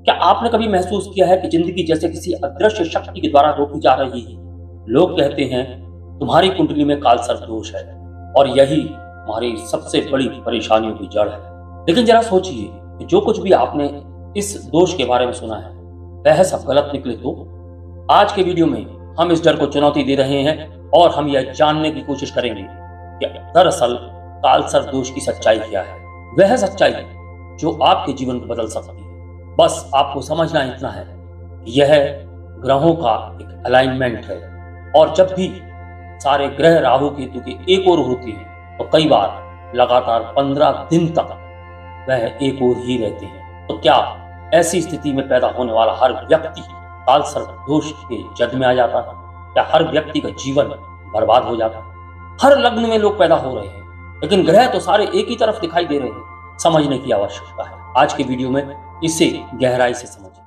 क्या आपने कभी महसूस किया है कि जिंदगी जैसे किसी अदृश्य शक्ति के द्वारा रोकी जा रही है? लोग कहते हैं तुम्हारी कुंडली में कालसर्प दोष है और यही हमारी सबसे बड़ी परेशानियों की जड़ है। लेकिन जरा सोचिए कि जो कुछ भी आपने इस दोष के बारे में सुना है वह सब गलत निकले तो? आज के वीडियो में हम इस डर को चुनौती दे रहे हैं और हम यह जानने की कोशिश करेंगे कि दरअसल कालसर्प दोष की सच्चाई क्या है। वह सच्चाई जो आपके जीवन को बदल सकती है। बस आपको समझना इतना है, यह ग्रहों का एक अलाइनमेंट है और जब भी सारे ग्रह राहु केतु के एक ओर होते हैं तो कई बार लगातार 15 दिन तक वह एक ओर ही रहते हैं। तो क्या ऐसी स्थिति में पैदा होने वाला हर व्यक्ति कालसर्प दोष के जद में आ जाता है? क्या हर व्यक्ति का जीवन बर्बाद हो जाता है? हर लग्न में लोग पैदा हो रहे हैं लेकिन ग्रह तो सारे एक ही तरफ दिखाई दे रहे हैं। समझने की आवश्यकता है। आज के वीडियो में इसे गहराई से समझिए।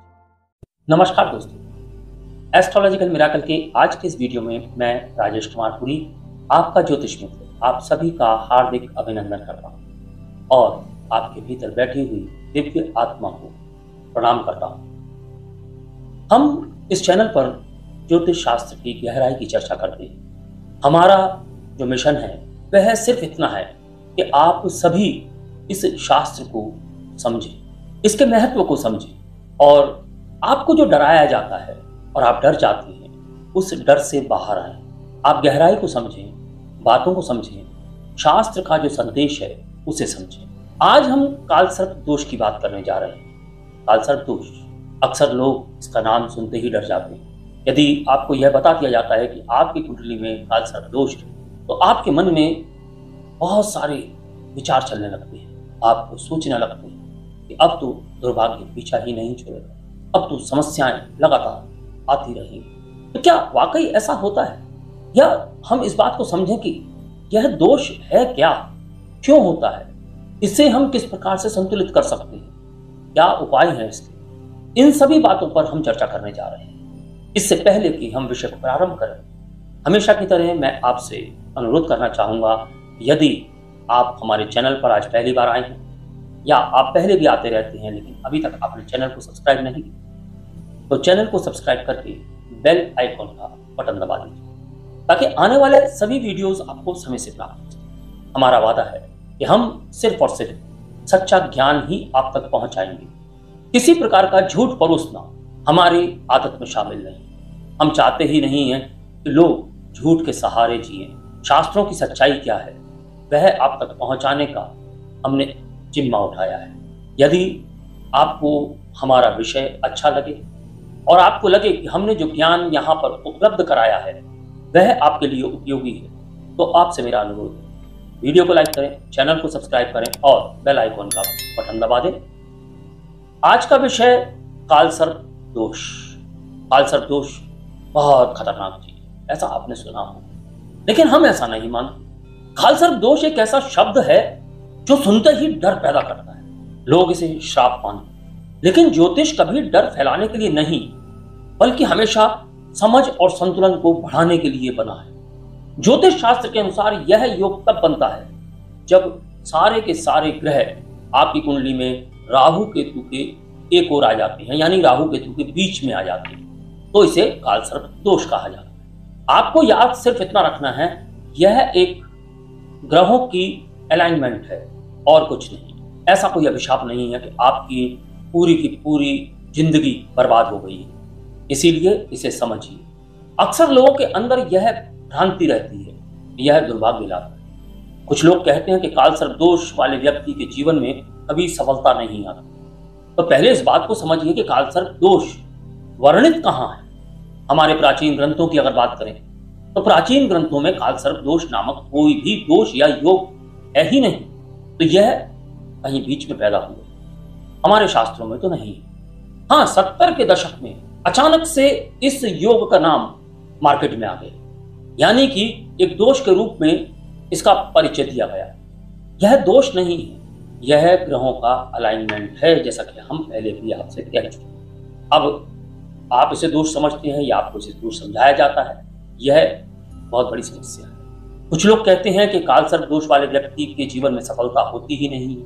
नमस्कार दोस्तों, एस्ट्रोलॉजिकल मिराकल के आज के इस वीडियो में मैं राजेश कुमार पुरी, आपका ज्योतिष मित्र, आप सभी का हार्दिक अभिनंदन करता हूं और आपके भीतर बैठी हुई दिव्य आत्मा को प्रणाम करता हूं। हम इस चैनल पर ज्योतिष शास्त्र की गहराई की चर्चा करते हैं। हमारा जो मिशन है वह सिर्फ इतना है कि आप सभी इस शास्त्र को समझें, इसके महत्व को समझें और आपको जो डराया जाता है और आप डर जाते हैं उस डर से बाहर आएं। आप गहराई को समझें, बातों को समझें, शास्त्र का जो संदेश है उसे समझें। आज हम कालसर्प दोष की बात करने जा रहे हैं। कालसर्प दोष, अक्सर लोग इसका नाम सुनते ही डर जाते हैं। यदि आपको यह बता दिया जाता है कि आपकी कुंडली में कालसर्प दोष है तो आपके मन में बहुत सारे विचार चलने लगते हैं। आपको सोचने लगते हैं कि अब तो दुर्भाग्य पीछा ही नहीं छोड़ेगा, अब तो समस्याएं लगातार आती रहेंगी। तो क्या वाकई ऐसा होता है, या हम इस बात को समझें कि यह दोष है क्या, क्यों होता है, इसे हम किस प्रकार से संतुलित कर सकते हैं, क्या उपाय हैं इसके? इन सभी बातों पर हम चर्चा करने जा रहे हैं। इससे पहले कि हम विषय को प्रारंभ करें, हमेशा की तरह मैं आपसे अनुरोध करना चाहूंगा, यदि आप हमारे चैनल पर आज पहली बार आए हैं या आप पहले भी आते रहते हैं लेकिन अभी तक आपने चैनल को सब्सक्राइब नहीं किया तो चैनल को सब्सक्राइब करके बेल आइकॉन का बटन दबा दीजिए ताकि आने वाले सभी वीडियोस आपको समय से प्राप्त हो सके। हमारा वादा है कि हम सिर्फ और सिर्फ सच्चा ज्ञान ही आप तक पहुंचाएंगे। किसी प्रकार का झूठ परोसना हमारी आदत में शामिल नहीं। हम चाहते ही नहीं हैं कि लोग झूठ के सहारे जिए। शास्त्रों की सच्चाई क्या है वह आप तक पहुंचाने का हमने जिम्मा उठाया है। यदि आपको हमारा विषय अच्छा लगे और आपको लगे कि हमने जो ज्ञान यहाँ पर उपलब्ध कराया है वह आपके लिए उपयोगी है तो आपसे मेरा अनुरोध है, वीडियो को लाइक करें, चैनल को सब्सक्राइब करें और बेल आइकॉन का बटन दबा दें। आज का विषय कालसर्प दोष। कालसर्प दोष बहुत खतरनाक चीज है, ऐसा आपने सुना हो, लेकिन हम ऐसा नहीं मानते। कालसर्प दोष एक ऐसा शब्द है जो सुनते ही डर पैदा करता है। लोग इसे श्राप मानते हैं, लेकिन ज्योतिष कभी डर फैलाने के लिए नहीं बल्कि हमेशा समझ और संतुलन को बढ़ाने के लिए बना है। ज्योतिष शास्त्र के अनुसार यह योग तब बनता है जब सारे के सारे ग्रह आपकी कुंडली में राहु केतु के एक ओर आ जाते हैं, यानी राहु केतु के बीच में आ जाते हैं, तो इसे कालसर्प दोष कहा जाता है। आपको याद सिर्फ इतना रखना है, यह एक ग्रहों की अलाइनमेंट है और कुछ नहीं। ऐसा कोई अभिशाप नहीं है कि आपकी पूरी की पूरी जिंदगी बर्बाद हो गई है। इसीलिए इसे समझिए। अक्सर लोगों के अंदर यह भ्रांति रहती है, यह दुर्भाग्य लाता है। कुछ लोग कहते हैं कि कालसर्प दोष वाले व्यक्ति के जीवन में कभी सफलता नहीं आती। तो पहले इस बात को समझिए कि कालसर्प दोष वर्णित कहाँ है। हमारे प्राचीन ग्रंथों की अगर बात करें तो प्राचीन ग्रंथों में कालसर्प दोष नामक कोई भी दोष या योग है ही नहीं। तो यह कहीं बीच में पैदा हुआ, हमारे शास्त्रों में तो नहीं। हाँ, 70 के दशक में अचानक से इस योग का नाम मार्केट में आ गया, यानी कि एक दोष के रूप में इसका परिचय दिया गया। यह दोष नहीं है, यह ग्रहों का अलाइनमेंट है, जैसा कि हम पहले भी आपसे कह चुके। अब आप इसे दोष समझते हैं या आपको इसे दोष समझाया जाता है, यह बहुत बड़ी समस्या है। कुछ लोग कहते हैं कि कालसर्प दोष वाले व्यक्ति के जीवन में सफलता होती ही नहीं,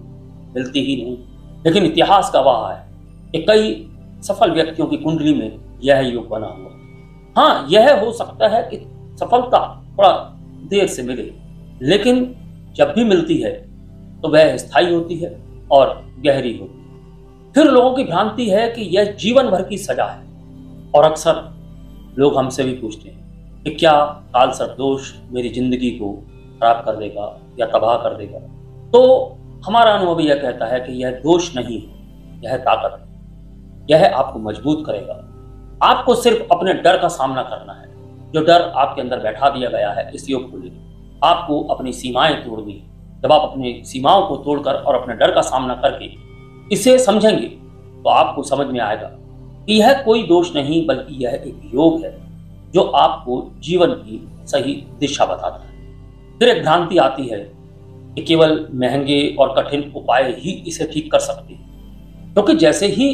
मिलती ही नहीं, लेकिन इतिहास गवाह है कि कई सफल व्यक्तियों की कुंडली में यह योग बना हुआ। हाँ, यह हो सकता है कि सफलता थोड़ा देर से मिले, लेकिन जब भी मिलती है तो वह स्थायी होती है और गहरी होती है। फिर लोगों की भ्रांति है कि यह जीवन भर की सजा है, और अक्सर लोग हमसे भी पूछते हैं कि क्या काल सर्प दोष मेरी जिंदगी को खराब कर देगा या तबाह कर देगा। तो हमारा अनुभव यह कहता है कि यह दोष नहीं है, यह ताकत है। यह आपको मजबूत करेगा। आपको सिर्फ अपने डर का सामना करना है, जो डर आपके अंदर बैठा दिया गया है इस योग को लेकर। आपको अपनी सीमाएं तोड़नी है। जब आप अपनी सीमाओं को तोड़कर और अपने डर का सामना करके इसे समझेंगे तो आपको समझ में आएगा कि यह कोई दोष नहीं, बल्कि यह एक योग है जो आपको जीवन की सही दिशा बताता है। फिर एक भ्रांति आती है कि केवल महंगे और कठिन उपाय ही इसे ठीक कर सकते हैं, क्योंकि जैसे ही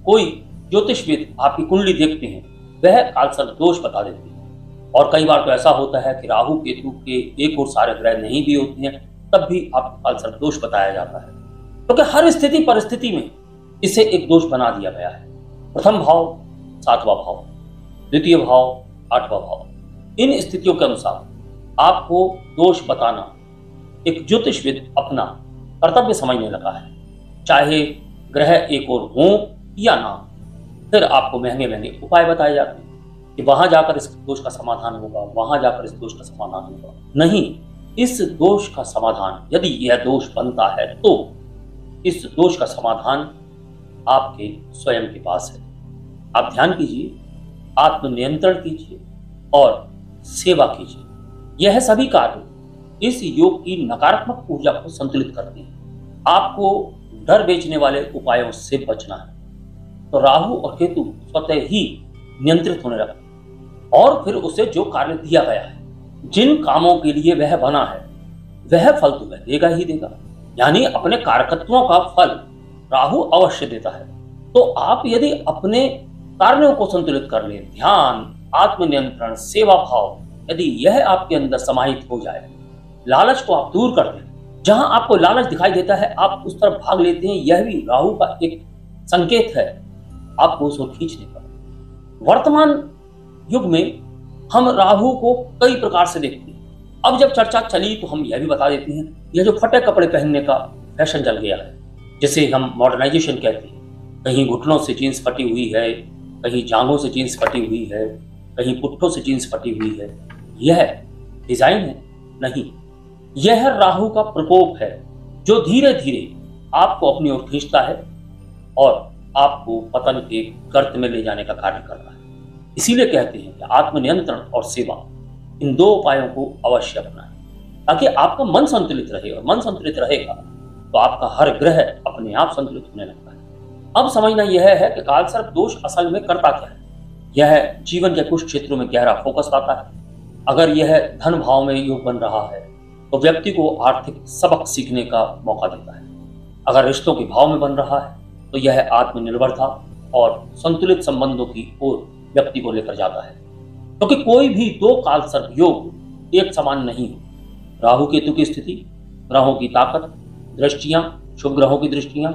कोई ज्योतिषविद आपकी कुंडली देखते हैं वह कालसर्प दोष बता देते हैं। और कई बार तो ऐसा होता है कि राहु केतु के एक और सारे ग्रह नहीं भी होते हैं, तब भी आपको कालसर्प दोष बताया जाता है, क्योंकि हर स्थिति परिस्थिति में इसे एक दोष बना दिया गया है। प्रथम भाव 7वां भाव, द्वितीय भाव 8वां भाव, इन स्थितियों के अनुसार आपको दोष बताना एक ज्योतिषविद अपना कर्तव्य समझने लगा है। चाहे ग्रह एक और हो या ना, फिर आपको महंगे महंगे उपाय बताए जाते हैं कि वहां जाकर इस दोष का समाधान होगा, वहां जाकर इस दोष का समाधान होगा। नहीं, इस दोष का समाधान, यदि यह दोष बनता है तो इस दोष का समाधान आपके स्वयं के पास है। आप ध्यान कीजिए, आत्मनियंत्रण कीजिए और सेवा कीजिए। यह सभी कार्य इस योग की नकारात्मक ऊर्जा को संतुलित करते हैं। आपको डर बेचने वाले उपायों से बचना है, तो राहु और केतु स्वतः ही नियंत्रित होने लगते हैं और फिर उसे जो कार्य दिया गया है, जिन कामों के लिए वह बना है, वह फल तो वह देगा ही देगा। यानी अपने कारकत्वों का फल राहु अवश्य देता है। तो आप यदि अपने कार्यों को संतुलित कर ले, ध्यान, आत्मनियंत्रण, सेवा भाव, यदि यह आपके अंदर समाहित हो जाए, लालच को आप दूर कर दें, जहां आपको लालच दिखाई देता है आप उस तरफ भाग लेते हैं, यह भी राहु का एक संकेत है आपको उस ओर खींचने का। वर्तमान युग में हम राहु को कई प्रकार से देखते हैं। अब जब चर्चा चली तो हम यह भी बता देते हैं, यह जो फटे कपड़े पहनने का फैशन चल गया है, जिसे हम मॉडर्नाइजेशन कहते हैं, कहीं घुटनों से जीन्स फटी हुई है, कहीं जांघों से जीन्स फटी हुई है, कहीं पुट्ठों से जीन्स फटी हुई है, यह डिजाइन है? नहीं, यह राहु का प्रकोप है जो धीरे धीरे आपको अपनी ओर खींचता है और आपको पतन के गर्त में ले जाने का कार्य कर रहा है। इसीलिए कहते हैं कि आत्मनियंत्रण और सेवा, इन दो उपायों को अवश्य अपनाएं, ताकि आपका मन संतुलित रहे, और मन संतुलित रहेगा तो आपका हर ग्रह अपने आप संतुलित होने लगता है। अब समझना यह है कि कालसर्प दोष असल में करता क्या है। यह जीवन के कुछ क्षेत्रों में गहरा फोकस लाता है। अगर यह धन भाव में योग बन रहा है तो व्यक्ति को आर्थिक सबक सीखने का मौका देता है। अगर रिश्तों के भाव में बन रहा है तो यह आत्मनिर्भरता और संतुलित संबंधों की ओर व्यक्ति को लेकर जाता है, क्योंकि कोई भी दो कालसर्प योग एक समान नहीं है। राहु केतु की स्थिति, ग्रहों की ताकत, दृष्टियां, शुभ ग्रहों की दृष्टियां,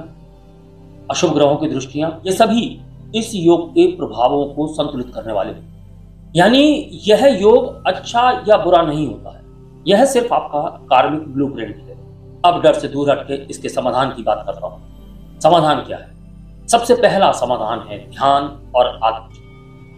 अशुभ ग्रहों की दृष्टियां, ये सभी इस योग के प्रभावों को संतुलित करने वाले हैं। यानी यह योग अच्छा या बुरा नहीं होता है, यह सिर्फ आपका कार्मिक ब्लूप्रिंट है। अब डर से दूर हटके इसके समाधान की बात करता हूं। समाधान क्या है? सबसे पहला समाधान है ध्यान और आत्मचिंतन।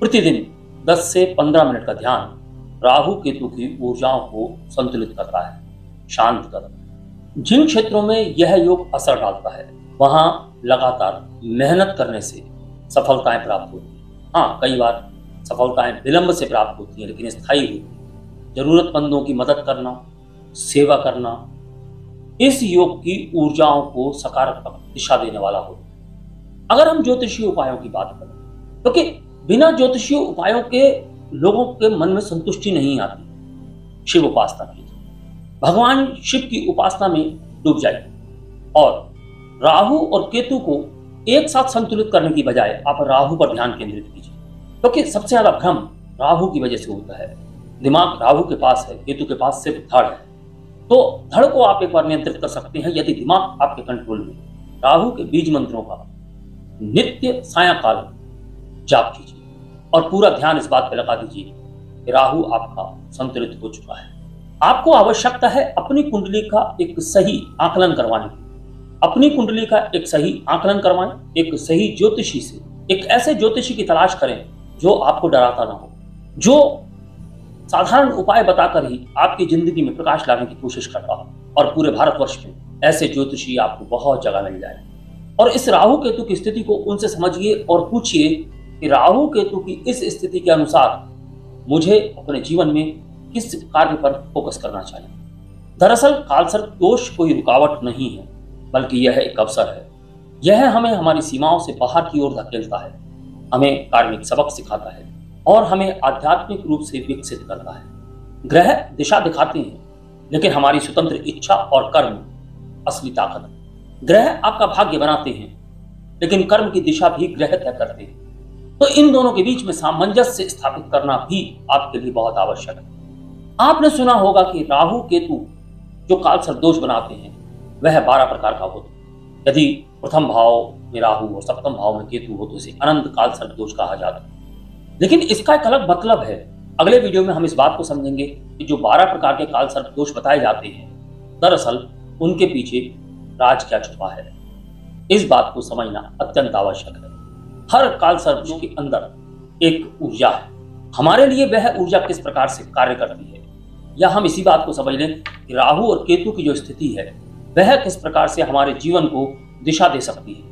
प्रतिदिन 10 से 15 मिनट का ध्यान राहु केतु की ऊर्जाओं को संतुलित करता है, शांत करता है। जिन क्षेत्रों में यह योग असर डालता है वहां लगातार मेहनत करने से सफलताएं प्राप्त होती हैं। हाँ, कई बार सफलताएं विलंब से प्राप्त होती हैं, लेकिन स्थायी होती हैं। जरूरतमंदों की मदद करना, सेवा करना, इस योग की ऊर्जाओं को सकारात्मक दिशा देने वाला होता है। अगर हम ज्योतिषीय उपायों की बात करें, क्योंकि बिना ज्योतिषीय उपायों के लोगों के मन में संतुष्टि नहीं आती। शिव उपासना कीजिए, भगवान शिव की उपासना में डूब जाइए, और राहु और केतु को एक साथ संतुलित करने की बजाय आप राहु पर ध्यान केंद्रित कीजिए, क्योंकि सबसे ज्यादा भ्रम राहु की वजह से होता है। दिमाग राहु के पास है, केतु के पास सिर्फ धड़ है। तो धड़ को आप एक बार नियंत्रित कर सकते हैं यदि दिमाग आपके कंट्रोल में। राहु के बीज मंत्रों का नित्य सायंकाल जाप कीजिए और पूरा ध्यान इस बात पर लगा दीजिए कि राहु आपका संतुलित हो चुका है। आपको आवश्यकता है अपनी कुंडली का एक सही आकलन करवाने की। अपनी कुंडली का एक सही आकलन करवाएं, एक सही ज्योतिषी से, एक ऐसे ज्योतिषी की तलाश करें जो आपको डराता ना हो, जो साधारण उपाय बताकर ही आपकी जिंदगी में प्रकाश लाने की कोशिश करता हो। और पूरे भारतवर्ष में ऐसे ज्योतिषी आपको बहुत जगह मिल जाए। और इस राहु केतु की स्थिति को उनसे समझिए और पूछिए कि राहु केतु की इस स्थिति के अनुसार मुझे अपने जीवन में किस कार्य पर फोकस करना चाहिए। दरअसल कालसर्प दोष कोई रुकावट नहीं है, बल्कि यह एक अवसर है। यह हमें हमारी सीमाओं से बाहर की ओर धकेलता है, हमें कार्मिक सबक सिखाता है और हमें आध्यात्मिक रूप से विकसित करता है। ग्रह दिशा दिखाते हैं, लेकिन हमारी स्वतंत्र इच्छा और कर्म असली ताकत है। ग्रह आपका भाग्य बनाते हैं, लेकिन कर्म की दिशा भी ग्रह तय करते हैं। तो इन दोनों के बीच में सामंजस्य स्थापित करना भी आपके लिए बहुत आवश्यक है। आपने सुना होगा कि राहु केतु जो कालसर्प दोष बनाते हैं वह 12 प्रकार का होता है। यदि प्रथम भाव में राहु और सप्तम भाव में केतु हो तो इसे अनंत कालसर्प दोष कहा जाता है। लेकिन इसका एक अलग मतलब है। अगले वीडियो में हम इस बात को समझेंगे कि जो 12 प्रकार के कालसर्प दोष बताए जाते हैं, दरअसल उनके पीछे राज क्या छुपा है। इस बात को समझना अत्यंत आवश्यक है। हर कालसर्प के अंदर एक ऊर्जा है। हमारे लिए वह ऊर्जा किस प्रकार से कार्य करती है, या हम इसी बात को समझ लें कि राहु और केतु की जो स्थिति है वह किस प्रकार से हमारे जीवन को दिशा दे सकती है।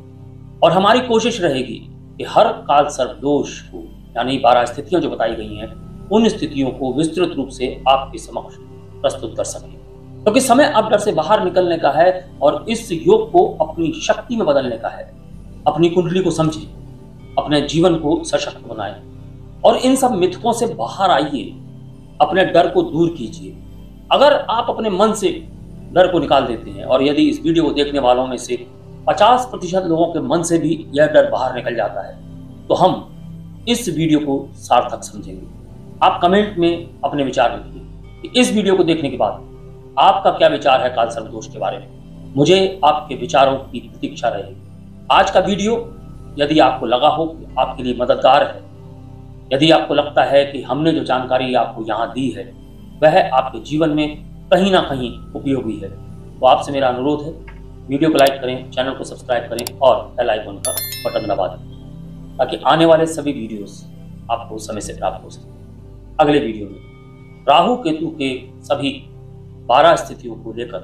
और हमारी कोशिश रहेगी कि हर कालसर्प दोष को, यानी 12 स्थितियां जो बताई गई हैं, उन स्थितियों को विस्तृत रूप से आपके समक्ष प्रस्तुत कर सकें। क्योंकि समय अब डर से बाहर निकलने का है और इस योग को अपनी शक्ति में बदलने का है। अपनी कुंडली को समझें, अपने जीवन को सशक्त बनाएं और इन सब मिथकों से बाहर आइए। अपने डर को दूर कीजिए। अगर आप अपने मन से डर को निकाल देते हैं, और यदि इस वीडियो को देखने वालों में से 50% लोगों के मन से भी यह डर बाहर निकल जाता है, तो हम इस वीडियो को सार्थक समझेंगे। आप कमेंट में अपने विचार लिखिए कि इस वीडियो को देखने के बाद आपका क्या विचार है कालसर्प दोष के बारे में। मुझे आपके विचारों की प्रतीक्षा रहेगी। आज का वीडियो यदि आपको लगा हो कि आपके लिए मददगार है, यदि आपको लगता है कि हमने जो जानकारी आपको यहाँ दी है वह आपके जीवन में कहीं ना कहीं उपयोगी है, तो आपसे मेरा अनुरोध है, वीडियो को लाइक करें, चैनल को सब्सक्राइब करें और बेल आइकन का बटन दबा दें, ताकि आने वाले सभी वीडियोस आपको समय से प्राप्त हो सके। अगले वीडियो में राहु केतु के सभी 12 स्थितियों को लेकर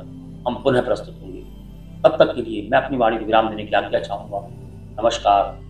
हम पुनः प्रस्तुत होंगे। तब तक के लिए मैं अपनी वाणी को विराम देने की आज्ञा चाहूंगा। नमस्कार।